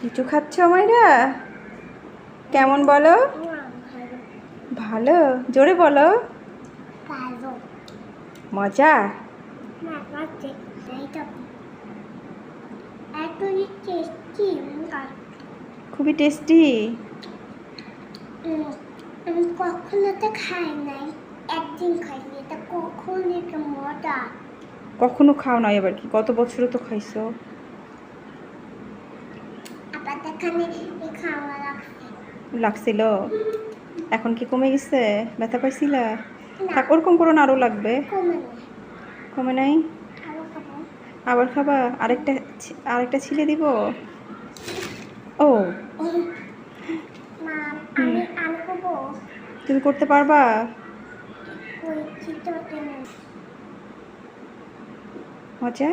লিচু খাচ্ছ মাইরা? কেমন বলো? ভালো, জোরে বলো। মজা? খুবই টেস্টি। আমি কখনো তো খাই নাই, একদিন খাইছি। এটা কখন একটা মজা। কখনো খাও না? এবার কি কত বছরে তো খাইছো? আবার এখানে খাওয়া লাগছিল? এখন কি কমে গেছে? ব্যথা পাইছিলা? না, থাক, ওরকম করো না, আরো লাগবে। কমে না। কমে নাই? আবার খাবো। আবার খাবা? আরেকটা ছিলে দিব? ও মা, হুম, আমি খাবো। তুমি করতে পারবা? ওই চিত্রটা মজা।